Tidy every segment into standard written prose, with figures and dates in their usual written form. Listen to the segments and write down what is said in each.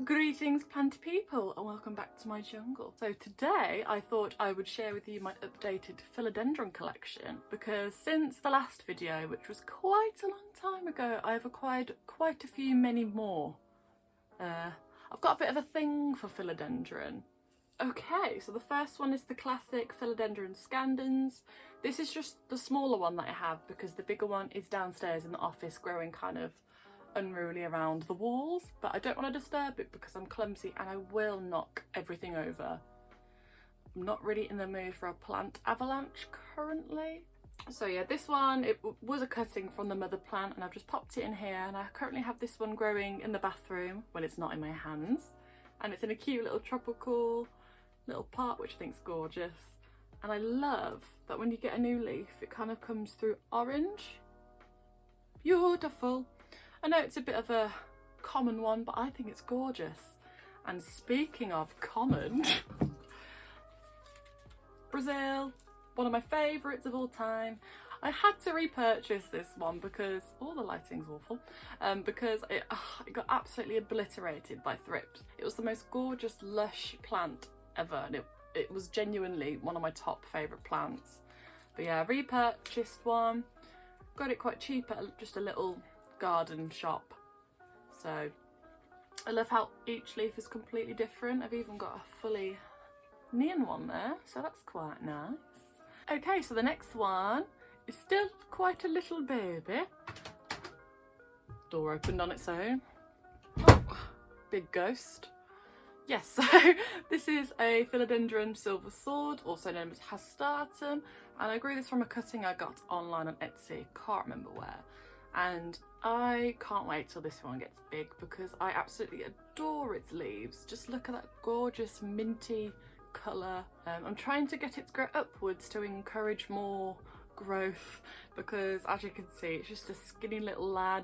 Greetings plant people and welcome back to my jungle. So today I thought I would share with you my updated philodendron collection because since the last video, which was quite a long time ago, I've acquired quite a few many more. I've got a bit of a thing for philodendron. Okay, so the first one is the classic Philodendron scandens. This is just the smaller one that I have because the bigger one is downstairs in the office growing kind of unruly around the walls, but I don't want to disturb it because I'm clumsy and I will knock everything over. I'm not really in the mood for a plant avalanche currently. So yeah, this one, it was a cutting from the mother plant and I've just popped it in here, and I currently have this one growing in the bathroom when it's not in my hands, and it's in a cute little tropical little pot which I think is gorgeous. And I love that when you get a new leaf it kind of comes through orange. Beautiful. I know it's a bit of a common one, but I think it's gorgeous. And speaking of common, Brazil, one of my favourites of all time. I had to repurchase this one because, oh, the lighting's awful, because it got absolutely obliterated by thrips. It was the most gorgeous, lush plant ever, and it was genuinely one of my top favourite plants. But yeah, I repurchased one, got it quite cheap at just a little garden shop. So I love how each leaf is completely different. I've even got a fully neon one there, so that's quite nice. Okay, so the next one is still quite a little baby. Door opened on its own. Oh, big ghost. Yes, so this is a Philodendron silver sword, also known as Hastatum, and I grew this from a cutting I got online on Etsy, can't remember where. And I can't wait till this one gets big because I absolutely adore its leaves. Just look at that gorgeous minty colour. I'm trying to get it to grow upwards to encourage more growth because, as you can see, it's just a skinny little lad.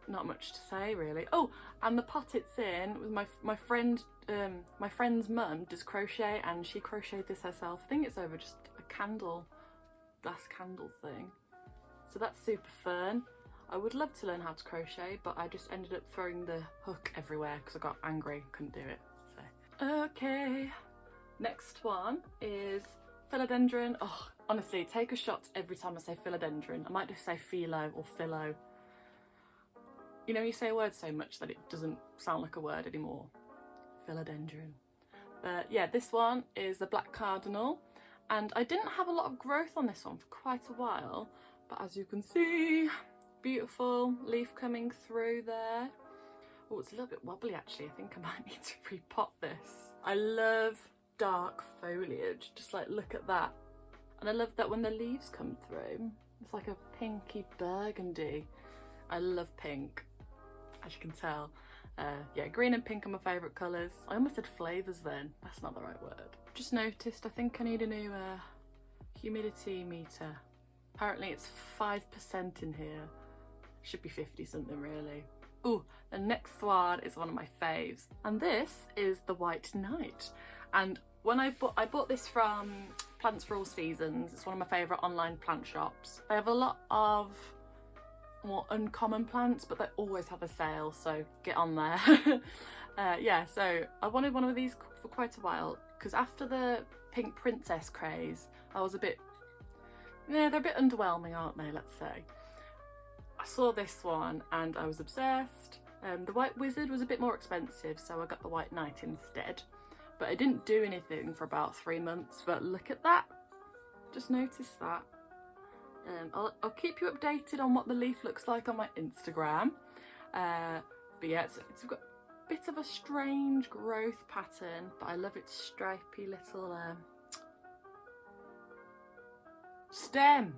Not much to say really. Oh, and the pot it's in was my friend's mum does crochet and she crocheted this herself. I think it's over just a glass candle thing. So that's super fun. I would love to learn how to crochet, but I just ended up throwing the hook everywhere because I got angry, couldn't do it. So okay, next one is Philodendron. Oh, honestly, take a shot every time I say Philodendron. I might just say philo or philo. You know, you say a word so much that it doesn't sound like a word anymore. Philodendron. But yeah, this one is the black cardinal, and I didn't have a lot of growth on this one for quite a while, but as you can see, beautiful leaf coming through there. Oh, it's a little bit wobbly actually. I think I might need to repot this. I love dark foliage, just like look at that. And I love that when the leaves come through, it's like a pinky burgundy. I love pink, as you can tell. Yeah, green and pink are my favourite colours. I almost said flavours then, that's not the right word. Just noticed I think I need a new humidity meter. Apparently it's 5% in here. Should be 50 something really. Ooh, the next one is one of my faves, and this is the White Knight. And when I bought this from Plants for All Seasons. It's one of my favourite online plant shops. They have a lot of more uncommon plants, but they always have a sale, so get on there. Yeah, so I wanted one of these for quite a while because after the pink princess craze, I was a bit, yeah, they're a bit underwhelming, aren't they, let's say. I saw this one and I was obsessed. The White Wizard was a bit more expensive, so I got the White Knight instead. But I didn't do anything for about 3 months, but look at that. Just notice that. I'll keep you updated on what the leaf looks like on my Instagram. But yeah, it's got a bit of a strange growth pattern, but I love its stripy little stem.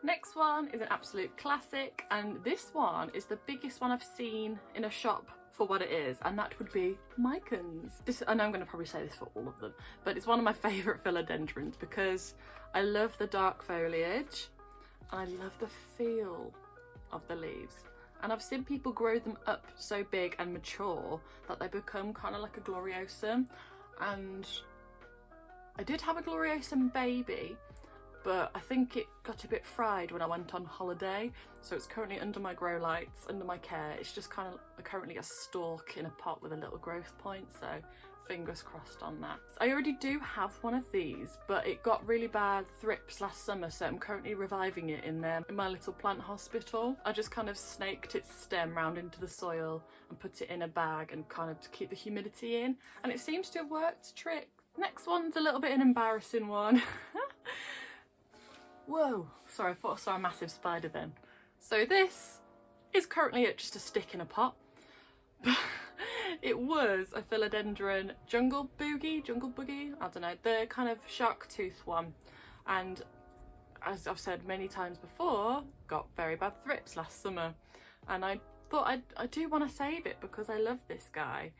Next one is an absolute classic, and this one is the biggest one I've seen in a shop for what it is, and that would be Mycons. I know I'm going to probably say this for all of them, but it's one of my favourite philodendrons because I love the dark foliage and I love the feel of the leaves. And I've seen people grow them up so big and mature that they become kind of like a gloriosum, and I did have a gloriosum baby, but I think it got a bit fried when I went on holiday, so it's currently under my grow lights, under my care. It's just kind of currently a stalk in a pot with a little growth point, so fingers crossed on that. I already do have one of these, but it got really bad thrips last summer, so I'm currently reviving it in my little plant hospital. I just kind of snaked its stem round into the soil and put it in a bag and kind of to keep the humidity in, and it seems to have worked a trick. Next one's a little bit an embarrassing one. Whoa, sorry, I thought I saw a massive spider then. So this is currently just a stick in a pot. It was a Philodendron jungle boogie, I don't know, the kind of shark tooth one. And as I've said many times before, got very bad thrips last summer. And I thought I do want to save it because I love this guy.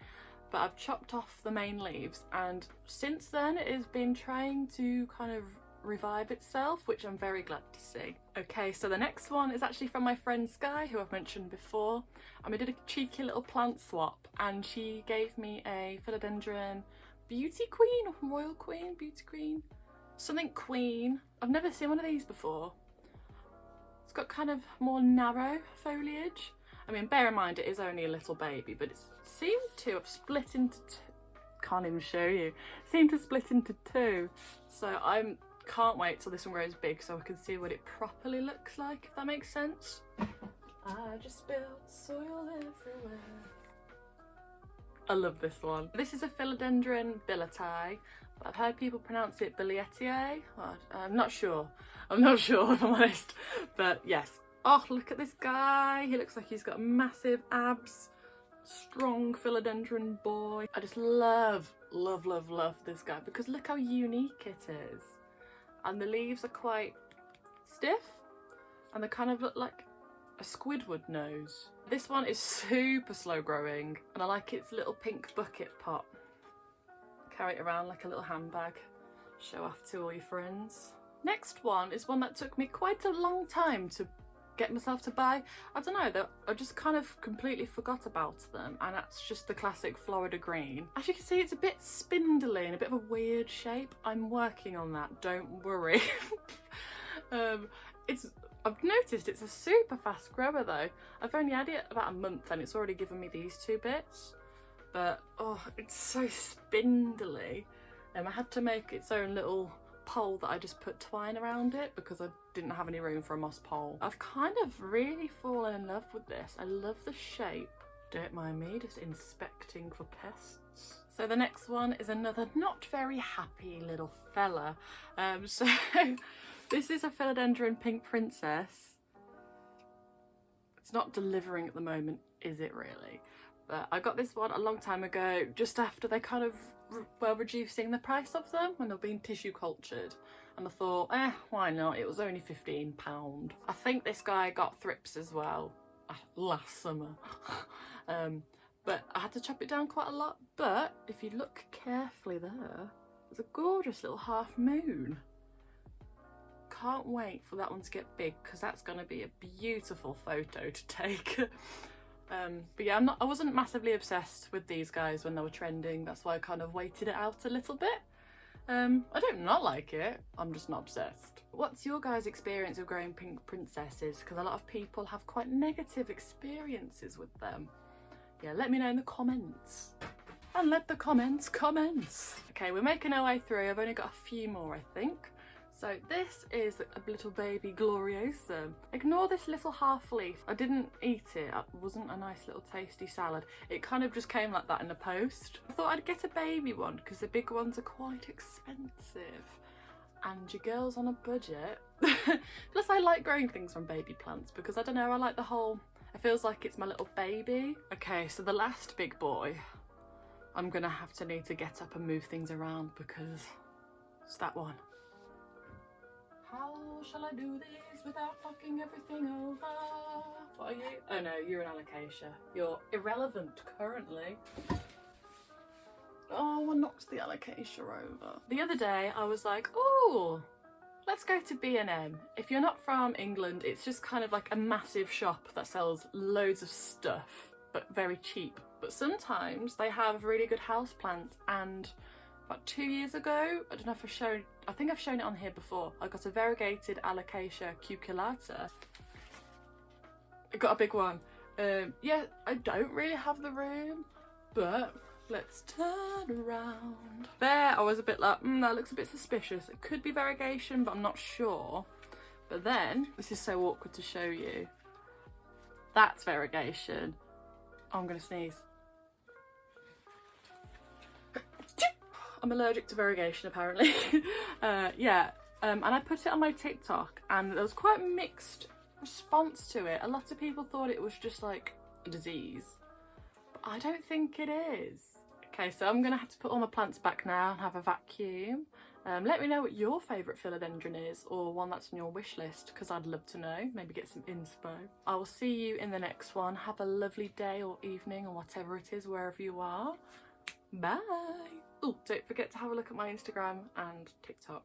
But I've chopped off the main leaves, and since then it has been trying to kind of revive itself, which I'm very glad to see. Okay, so the next one is actually from my friend Sky, who I've mentioned before, and we did a cheeky little plant swap, and she gave me a Philodendron Beauty Queen, Royal Queen, Beauty Queen, something Queen. I've never seen one of these before. It's got kind of more narrow foliage. I mean, bear in mind it is only a little baby, but it seemed to have split into two. Can't even show you. Seemed to split into two. So I can't wait till this one grows big so I can see what it properly looks like, if that makes sense. I just spilled soil everywhere. I love this one. This is a Philodendron billeti, but I've heard people pronounce it Billietier. Well, I'm not sure if I'm honest, but yes. Oh, look at this guy. He looks like he's got massive abs. Strong Philodendron boy. I just love this guy because look how unique it is. And the leaves are quite stiff and they kind of look like a Squidward nose. This one is super slow growing and I like its little pink bucket pot. Carry it around like a little handbag. Show off to all your friends. Next one is one that took me quite a long time to get myself to buy. I don't know, I just kind of completely forgot about them, and that's just the classic Florida green. As you can see, it's a bit spindly and a bit of a weird shape. I'm working on that, don't worry. I've noticed it's a super fast grower though. I've only had it about a month and it's already given me these two bits, but oh, it's so spindly. I had to make its own little pole that I just put twine around it because I didn't have any room for a moss pole. I've kind of really fallen in love with this. I love the shape. Don't mind me just inspecting for pests. So the next one is another not very happy little fella. So this is a Philodendron Pink Princess. It's not delivering at the moment, is it really? But I got this one a long time ago, just after they kind of were reducing the price of them when they were being tissue cultured, and I thought, why not? It was only £15. I think this guy got thrips as well last summer. But I had to chop it down quite a lot. But if you look carefully there's a gorgeous little half moon. Can't wait for that one to get big because that's going to be a beautiful photo to take. But yeah, I wasn't massively obsessed with these guys when they were trending. That's why I kind of waited it out a little bit. I don't not like it, I'm just not obsessed. What's your guys' experience of growing pink princesses? Because a lot of people have quite negative experiences with them. Yeah, let me know in the comments. And let the comments commence. Okay, we're making our way through. I've only got a few more, I think. So this is a little baby Gloriosa. Ignore this little half leaf. I didn't eat it. It wasn't a nice little tasty salad. It kind of just came like that in the post. I thought I'd get a baby one because the big ones are quite expensive. And your girl's on a budget. Plus I like growing things from baby plants because I don't know, I like the whole, it feels like it's my little baby. Okay, so the last big boy, I'm gonna have to need to get up and move things around because it's that one. How shall I do this without fucking everything over? What are you? Oh no, you're an alocasia. You're irrelevant currently. Oh, I knocked the alocasia over. The other day I was like, oh, let's go to B&M. If you're not from England, it's just kind of like a massive shop that sells loads of stuff, but very cheap. But sometimes they have really good houseplants and about 2 years ago. I don't know if I've shown, I think I've shown it on here before. I got a variegated Alocasia cucullata. I got a big one. Yeah, I don't really have the room, but let's turn around. There, I was a bit like, that looks a bit suspicious. It could be variegation, but I'm not sure. But then, this is so awkward to show you. That's variegation. Oh, I'm gonna sneeze. I'm allergic to variegation, apparently. Yeah, and I put it on my TikTok, and there was quite a mixed response to it. A lot of people thought it was just like a disease, but I don't think it is. Okay, so I'm gonna have to put all my plants back now and have a vacuum. Let me know what your favourite philodendron is, or one that's on your wish list, because I'd love to know, maybe get some inspo. I will see you in the next one. Have a lovely day or evening or whatever it is, wherever you are. Bye. Oh, don't forget to have a look at my Instagram and TikTok.